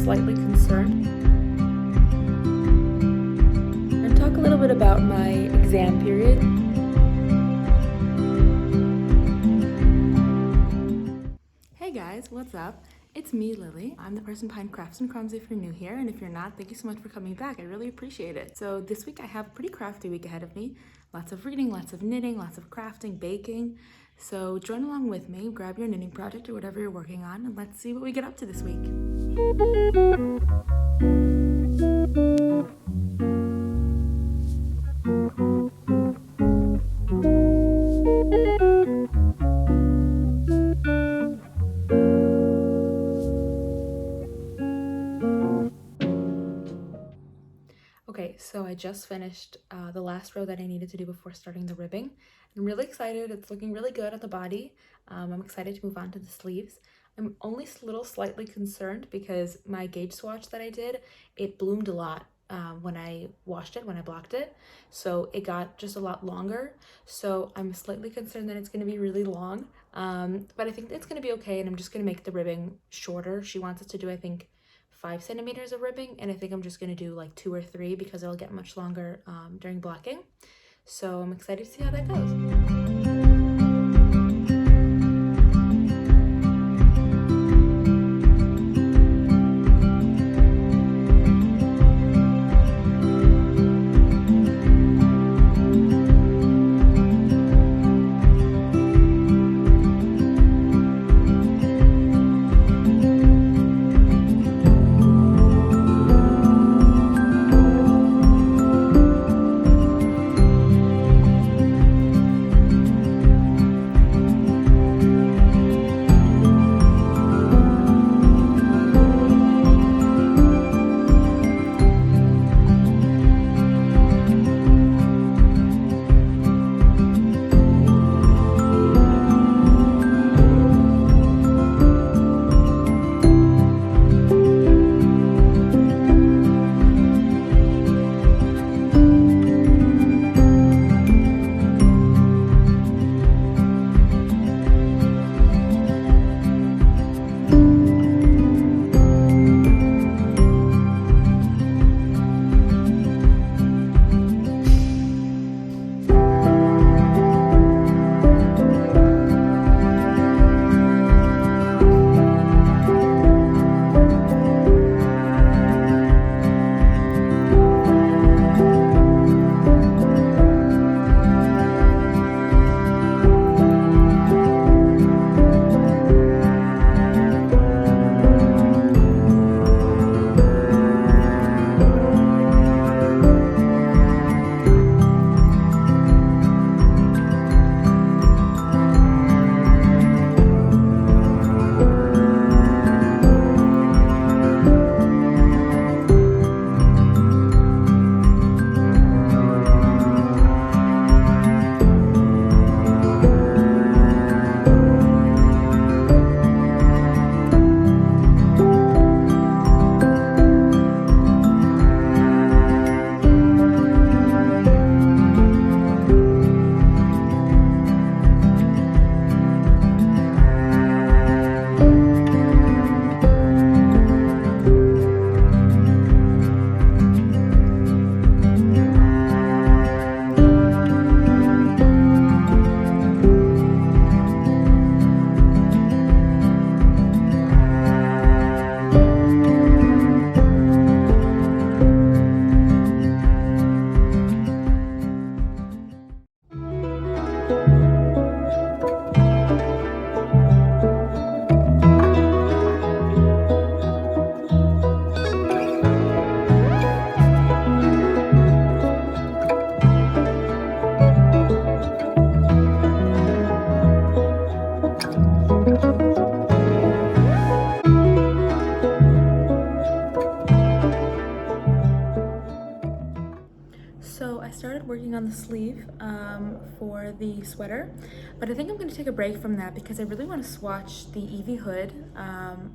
slightly concerned and talk a little bit about my exam period. Hey guys, what's up? It's me, Lily. I'm the person behind Crafts and Crumbs if you're new here, and if you're not, thank you so much for coming back. I really appreciate it. So this week I have a pretty crafty week ahead of me. Lots of reading, lots of knitting, lots of crafting, baking. So join along with me, grab your knitting project or whatever you're working on, and let's see what we get up to this week. Okay, so I just finished the last row that I needed to do before starting the ribbing. I'm really excited. It's looking really good at the body. I'm excited to move on to the sleeves. I'm only a little slightly concerned because my gauge swatch that I did, it bloomed a lot when I washed it, when I blocked it. So it got just a lot longer. So I'm slightly concerned that it's going to be really long. But I think it's going to be okay, and I'm just going to make the ribbing shorter. She wants us to do, I think, 5 centimeters of ribbing, and I think I'm just going to do like 2 or 3 because it'll get much longer during blocking. So I'm excited to see how that goes. So I started working on the sleeve for the sweater, but I think I'm going to take a break from that because I really want to swatch the Evie hood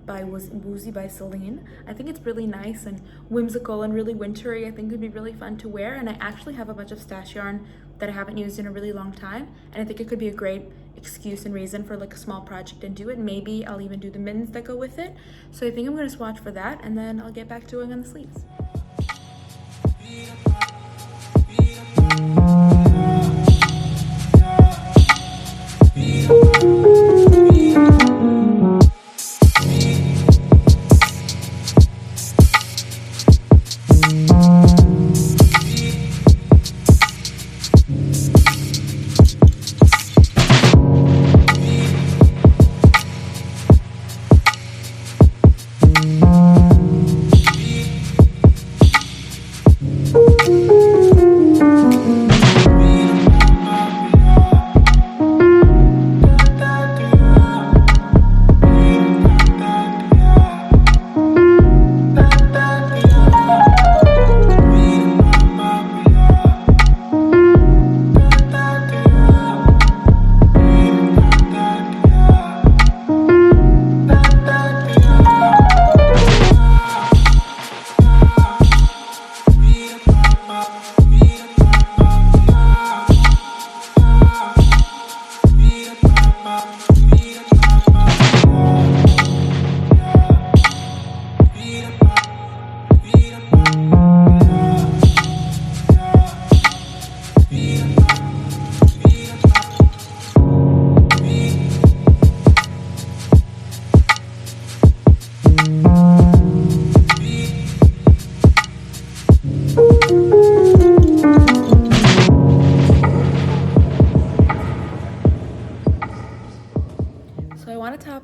by Woozy by Celine. I think it's really nice and whimsical and really wintry. I think it would be really fun to wear, and I actually have a bunch of stash yarn that I haven't used in a really long time, and I think it could be a great excuse and reason for like a small project and do it. Maybe I'll even do the mittens that go with it. So I think I'm gonna swatch for that, and then I'll get back to doing on the sleeves.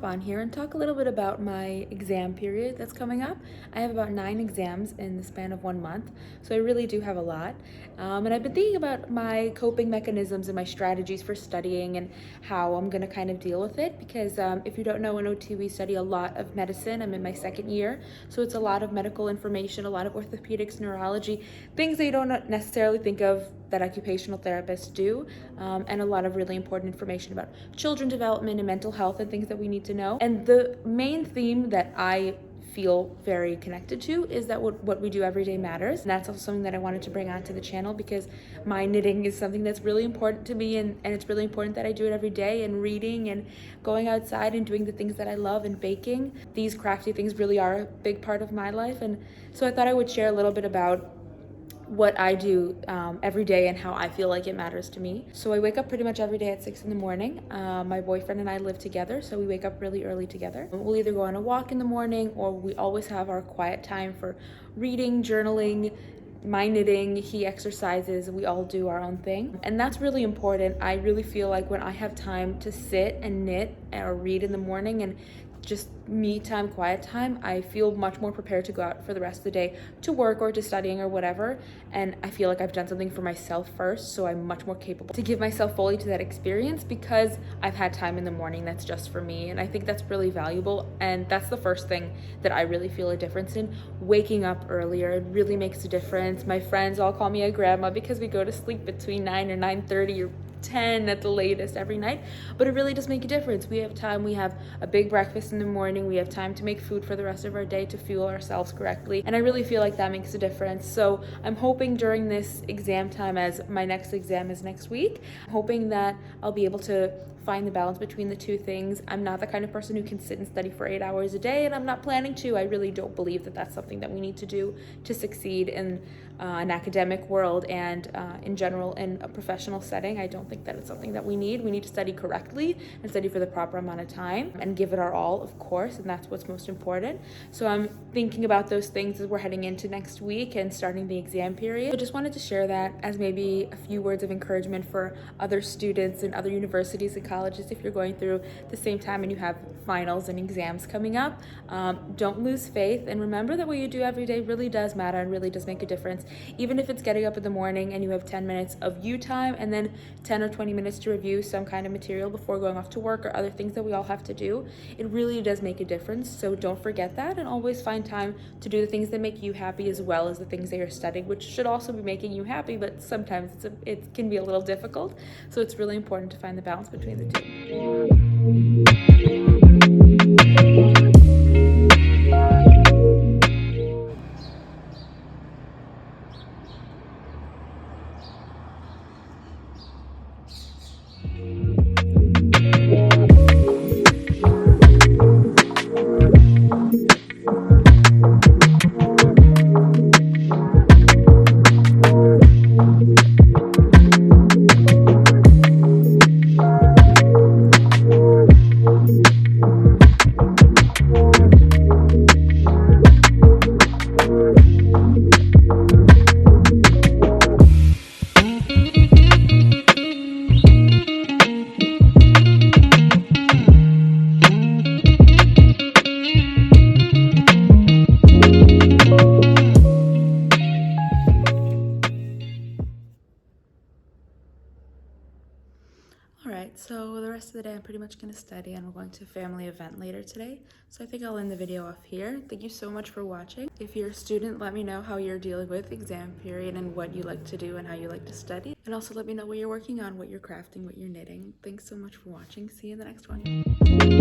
On here and talk a little bit about my exam period that's coming up. I have about 9 exams in the span of 1 month, so I really do have a lot. And I've been thinking about my coping mechanisms and my strategies for studying and how I'm going to kind of deal with it, because if you don't know, in OT we study a lot of medicine. I'm in my 2nd year, so it's a lot of medical information, a lot of orthopedics, neurology, things that you don't necessarily think of that occupational therapists do, and a lot of really important information about children development and mental health and things that we need to know. And the main theme that I feel very connected to is that what we do every day matters. And that's also something that I wanted to bring onto the channel, because my knitting is something that's really important to me, and it's really important that I do it every day, and reading and going outside and doing the things that I love and baking. These crafty things really are a big part of my life, and so I thought I would share a little bit about what I do every day and how I feel like it matters to me. So I wake up pretty much every day at 6 in the morning. My boyfriend and I live together, so we wake up really early together. We'll either go on a walk in the morning, or we always have our quiet time for reading, journaling, my knitting. He exercises, we all do our own thing. And that's really important. I really feel like when I have time to sit and knit or read in the morning and just me time, quiet time, I feel much more prepared to go out for the rest of the day to work or to studying or whatever. And I feel like I've done something for myself first, so I'm much more capable to give myself fully to that experience, because I've had time in the morning that's just for me. And I think that's really valuable, and that's the first thing that I really feel a difference in. Waking up earlier, it really makes a difference. My friends all call me a grandma because we go to sleep between 9 or 9:30 or 10 at the latest every night, but it really does make a difference. We have time, we have a big breakfast in the morning, we have time to make food for the rest of our day to fuel ourselves correctly, and I really feel like that makes a difference. So I'm hoping during this exam time, as my next exam is next week, I'm hoping that I'll be able to find the balance between the two things. I'm not the kind of person who can sit and study for 8 hours a day, and I'm not planning to. I really don't believe that that's something that we need to do to succeed in an academic world and in general in a professional setting. I don't think that it's something that we need. We need to study correctly and study for the proper amount of time and give it our all, of course, and that's what's most important. So I'm thinking about those things as we're heading into next week and starting the exam period. I just wanted to share that as maybe a few words of encouragement for other students in other universities and colleges. If you're going through the same time and you have finals and exams coming up, don't lose faith, and remember that what you do every day really does matter and really does make a difference. Even if it's getting up in the morning and you have 10 minutes of you time and then 10 or 20 minutes to review some kind of material before going off to work or other things that we all have to do, it really does make a difference. So don't forget that, and always find time to do the things that make you happy as well as the things that you're studying, which should also be making you happy, but sometimes it can be a little difficult. So it's really important to find the balance between the two. of the day I'm pretty much going to study, and we're going to a family event later today. So I think I'll end the video off here. Thank you so much for watching. If you're a student, let me know how you're dealing with exam period and what you like to do and how you like to study. And also let me know what you're working on, what you're crafting, what you're knitting. Thanks so much for watching. See you in the next one.